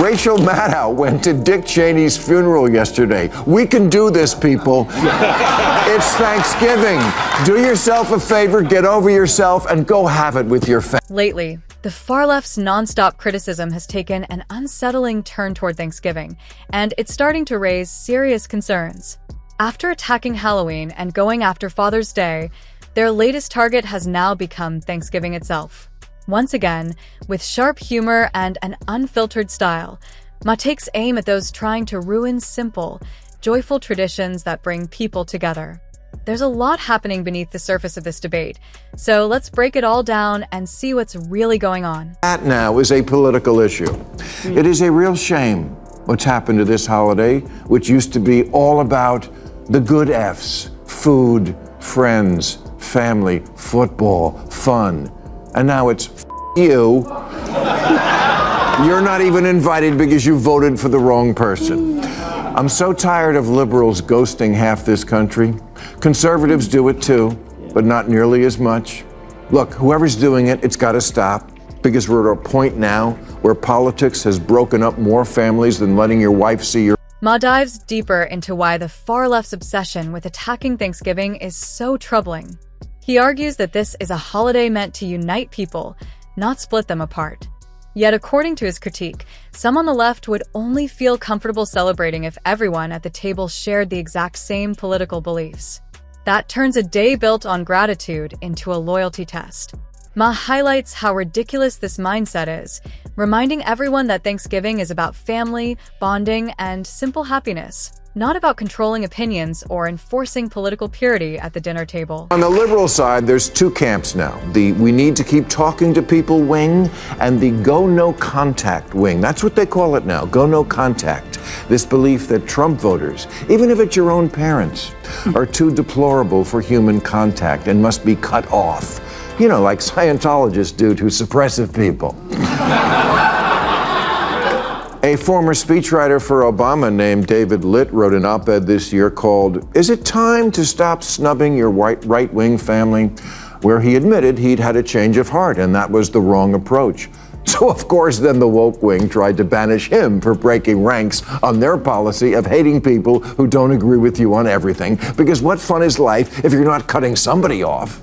Rachel Maddow went to Dick Cheney's funeral yesterday. We can do this, people. It's Thanksgiving. Do yourself a favor, get over yourself, and go have it with your family. Lately, the far left's nonstop criticism has taken an unsettling turn toward Thanksgiving, and it's starting to raise serious concerns. After attacking Halloween and going after Father's Day, their latest target has now become Thanksgiving itself. Once again, with sharp humor and an unfiltered style, Ma takes aim at those trying to ruin simple, joyful traditions that bring people together. There's a lot happening beneath the surface of this debate, so let's break it all down and see what's really going on. That now is a political issue. It is a real shame what's happened to this holiday, which used to be all about the good F's: food, friends, family, football, fun. And now it's you. You're not even invited because you voted for the wrong person. I'm so tired of liberals ghosting half this country. Conservatives do it too, but not nearly as much. Look, whoever's doing it, it's got to stop, because we're at a point now where politics has broken up more families than letting your wife see your... Ma dives deeper into why the far left's obsession with attacking Thanksgiving is so troubling. He argues that this is a holiday meant to unite people, not split them apart. Yet, according to his critique, some on the left would only feel comfortable celebrating if everyone at the table shared the exact same political beliefs. That turns a day built on gratitude into a loyalty test. Ma highlights how ridiculous this mindset is, reminding everyone that Thanksgiving is about family, bonding, and simple happiness, not about controlling opinions or enforcing political purity at the dinner table. On the liberal side, there's two camps now. The we need to keep talking to people wing and the go no contact wing. That's what they call it now, go no contact. This belief that Trump voters, even if it's your own parents, are too deplorable for human contact and must be cut off. You know, like Scientologists do to suppressive people. A former speechwriter for Obama named David Litt wrote an op-ed this year called, "Is it time to stop snubbing your right-wing family?" where he admitted he'd had a change of heart and that was the wrong approach. So, of course, then the woke wing tried to banish him for breaking ranks on their policy of hating people who don't agree with you on everything, because what fun is life if you're not cutting somebody off?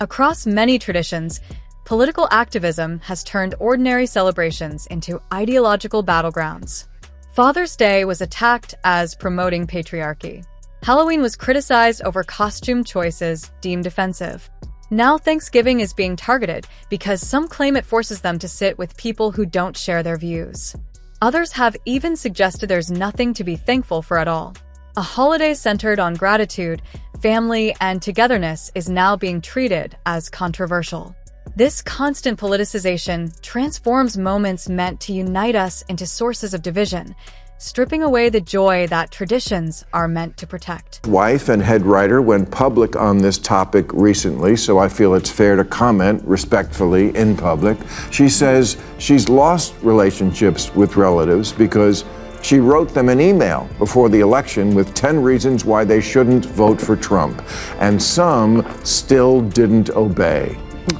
Across many traditions, political activism has turned ordinary celebrations into ideological battlegrounds. Father's Day was attacked as promoting patriarchy. Halloween was criticized over costume choices deemed offensive. Now Thanksgiving is being targeted because some claim it forces them to sit with people who don't share their views. Others have even suggested there's nothing to be thankful for at all. A holiday centered on gratitude, family, and togetherness is now being treated as controversial. This constant politicization transforms moments meant to unite us into sources of division, stripping away the joy that traditions are meant to protect. Wife and head writer went public on this topic recently, so I feel it's fair to comment respectfully in public. She says she's lost relationships with relatives because she wrote them an email before the election with 10 reasons why they shouldn't vote for Trump, and some still didn't obey.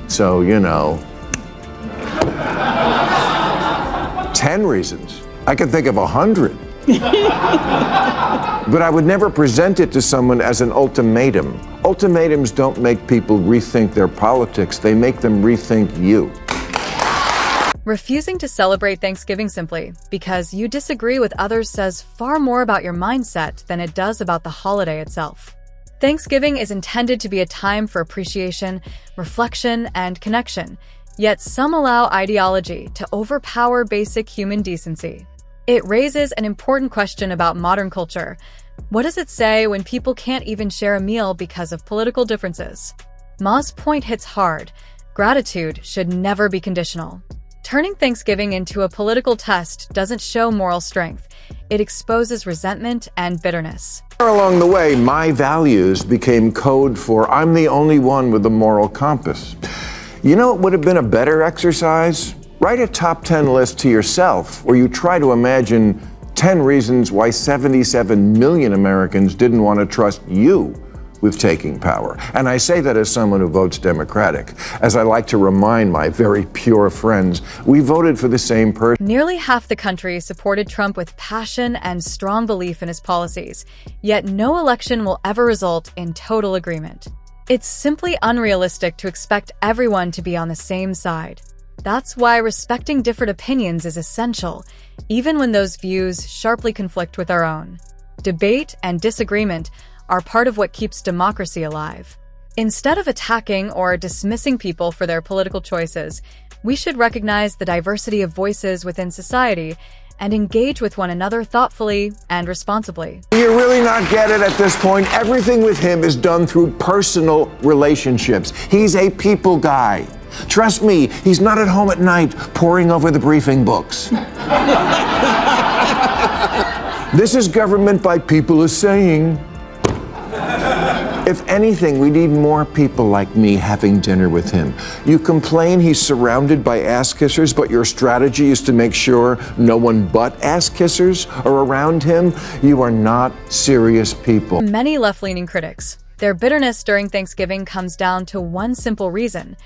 So, you know, 10 reasons. I can think of 100. But I would never present it to someone as an ultimatum. Ultimatums don't make people rethink their politics, they make them rethink you. Refusing to celebrate Thanksgiving simply because you disagree with others says far more about your mindset than it does about the holiday itself. Thanksgiving is intended to be a time for appreciation, reflection, and connection, yet some allow ideology to overpower basic human decency. It raises an important question about modern culture. What does it say when people can't even share a meal because of political differences? Ma's point hits hard. Gratitude should never be conditional. Turning Thanksgiving into a political test doesn't show moral strength. It exposes resentment and bitterness. Along the way, my values became code for I'm the only one with a moral compass. You know what would have been a better exercise? Write a top 10 list to yourself where you try to imagine 10 reasons why 77 million Americans didn't want to trust you with taking power. And I say that as someone who votes Democratic. As I like to remind my very pure friends, we voted for the same person. Nearly half the country supported Trump with passion and strong belief in his policies, yet no election will ever result in total agreement. It's simply unrealistic to expect everyone to be on the same side. That's why respecting different opinions is essential, even when those views sharply conflict with our own. Debate and disagreement are part of what keeps democracy alive. Instead of attacking or dismissing people for their political choices, we should recognize the diversity of voices within society and engage with one another thoughtfully and responsibly. Do you really not get it at this point? Everything with him is done through personal relationships. He's a people guy. Trust me, he's not at home at night poring over the briefing books. This is government by people is saying. If anything, we need more people like me having dinner with him. You complain he's surrounded by ass-kissers, but your strategy is to make sure no one but ass-kissers are around him? You are not serious people. Many left-leaning critics, their bitterness during Thanksgiving comes down to one simple reason: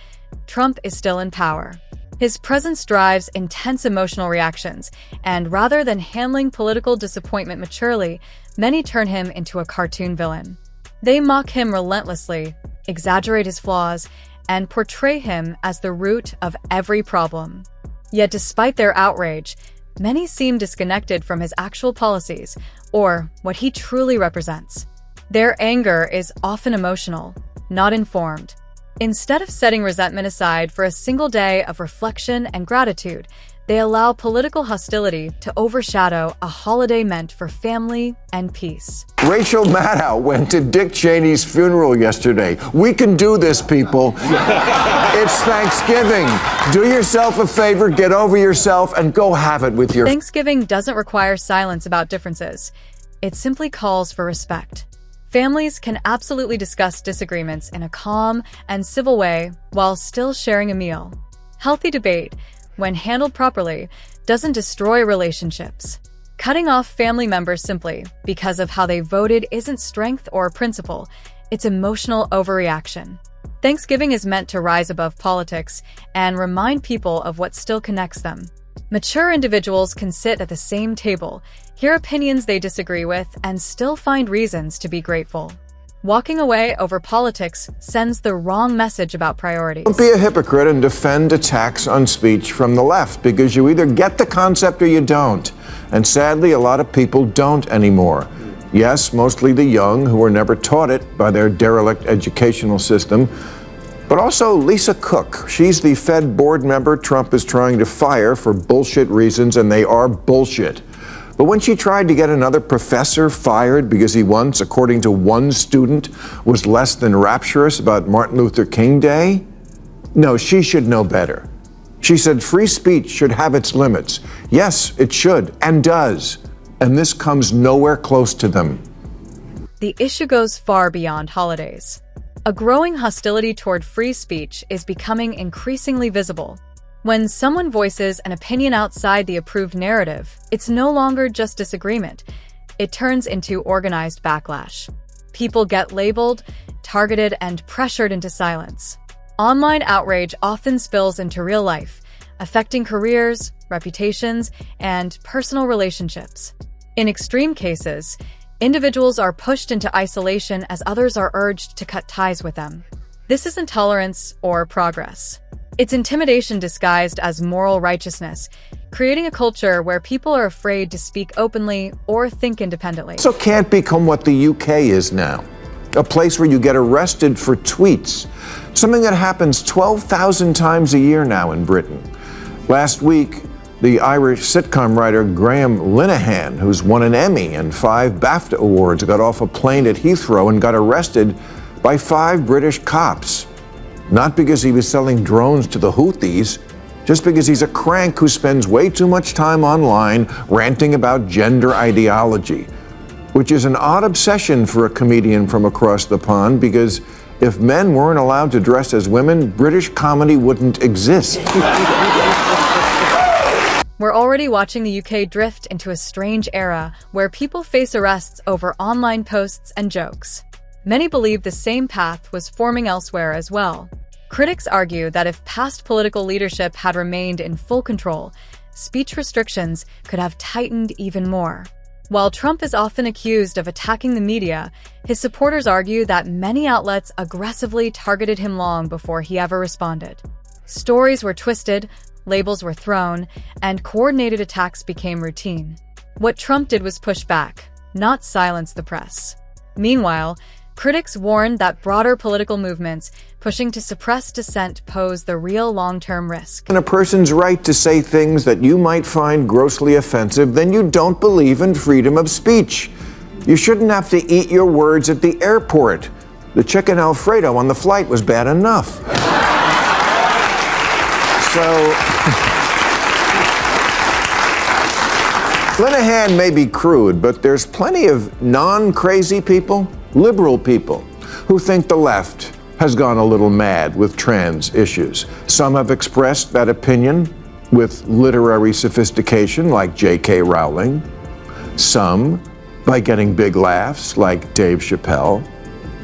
Trump is still in power. His presence drives intense emotional reactions, and rather than handling political disappointment maturely, many turn him into a cartoon villain. They mock him relentlessly, exaggerate his flaws, and portray him as the root of every problem. Yet despite their outrage, many seem disconnected from his actual policies or what he truly represents. Their anger is often emotional, not informed. Instead of setting resentment aside for a single day of reflection and gratitude, they allow political hostility to overshadow a holiday meant for family and peace. Rachel Maddow went to Dick Cheney's funeral yesterday. We can do this, people. It's Thanksgiving. Do yourself a favor, get over yourself, and go have it with your... Thanksgiving doesn't require silence about differences. It simply calls for respect. Families can absolutely discuss disagreements in a calm and civil way while still sharing a meal. Healthy debate, when handled properly, doesn't destroy relationships. Cutting off family members simply because of how they voted isn't strength or principle, it's emotional overreaction. Thanksgiving is meant to rise above politics and remind people of what still connects them. Mature individuals can sit at the same table, hear opinions they disagree with, and still find reasons to be grateful. Walking away over politics sends the wrong message about priorities. Don't be a hypocrite and defend attacks on speech from the left, because you either get the concept or you don't. And sadly, a lot of people don't anymore. Yes, mostly the young who were never taught it by their derelict educational system, but also Lisa Cook. She's the Fed board member Trump is trying to fire for bullshit reasons, and they are bullshit. But when she tried to get another professor fired because he once, according to one student, was less than rapturous about Martin Luther King Day, no, she should know better. She said free speech should have its limits. Yes, it should, and does. And this comes nowhere close to them. The issue goes far beyond holidays. A growing hostility toward free speech is becoming increasingly visible. When someone voices an opinion outside the approved narrative, it's no longer just disagreement. It turns into organized backlash. People get labeled, targeted, and pressured into silence. Online outrage often spills into real life, affecting careers, reputations, and personal relationships. In extreme cases, individuals are pushed into isolation as others are urged to cut ties with them. This isn't tolerance or progress. It's intimidation disguised as moral righteousness, creating a culture where people are afraid to speak openly or think independently. So can't become what the UK is now, a place where you get arrested for tweets, something that happens 12,000 times a year now in Britain. Last week, the Irish sitcom writer Graham Linehan, who's won an Emmy and 5 BAFTA awards, got off a plane at Heathrow and got arrested by 5 British cops. Not because he was selling drones to the Houthis, just because he's a crank who spends way too much time online ranting about gender ideology, which is an odd obsession for a comedian from across the pond, because if men weren't allowed to dress as women, British comedy wouldn't exist. We're already watching the UK drift into a strange era where people face arrests over online posts and jokes. Many believe the same path was forming elsewhere as well. Critics argue that if past political leadership had remained in full control, speech restrictions could have tightened even more. While Trump is often accused of attacking the media, his supporters argue that many outlets aggressively targeted him long before he ever responded. Stories were twisted, labels were thrown, and coordinated attacks became routine. What Trump did was push back, not silence the press. Meanwhile, critics warn that broader political movements pushing to suppress dissent pose the real long-term risk. And a person's right to say things that you might find grossly offensive, then you don't believe in freedom of speech. You shouldn't have to eat your words at the airport. The chicken Alfredo on the flight was bad enough. So, Linehan may be crude, but there's plenty of non-crazy people, liberal people, who think the left has gone a little mad with trans issues. Some have expressed that opinion with literary sophistication, like J.K. Rowling. Some by getting big laughs, like Dave Chappelle.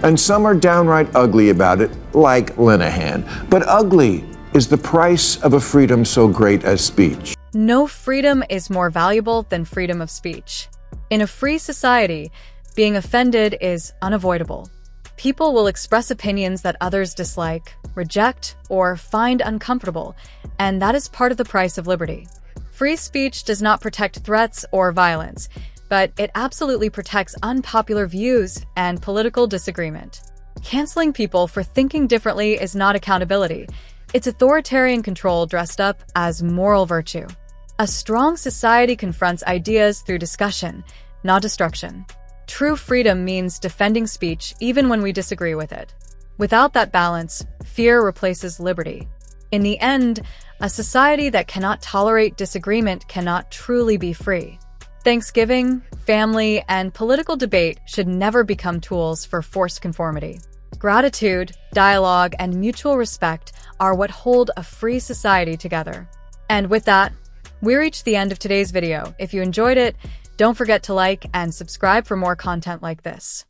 And some are downright ugly about it, like Linehan. But ugly is the price of a freedom so great as speech. No freedom is more valuable than freedom of speech. In a free society, being offended is unavoidable. People will express opinions that others dislike, reject, or find uncomfortable, and that is part of the price of liberty. Free speech does not protect threats or violence, but it absolutely protects unpopular views and political disagreement. Canceling people for thinking differently is not accountability. It's authoritarian control dressed up as moral virtue. A strong society confronts ideas through discussion, not destruction. True freedom means defending speech even when we disagree with it. Without that balance, fear replaces liberty. In the end, a society that cannot tolerate disagreement cannot truly be free. Thanksgiving, family, and political debate should never become tools for forced conformity. Gratitude, dialogue, and mutual respect are what hold a free society together. And with that, we reached the end of today's video. If you enjoyed it, don't forget to like and subscribe for more content like this.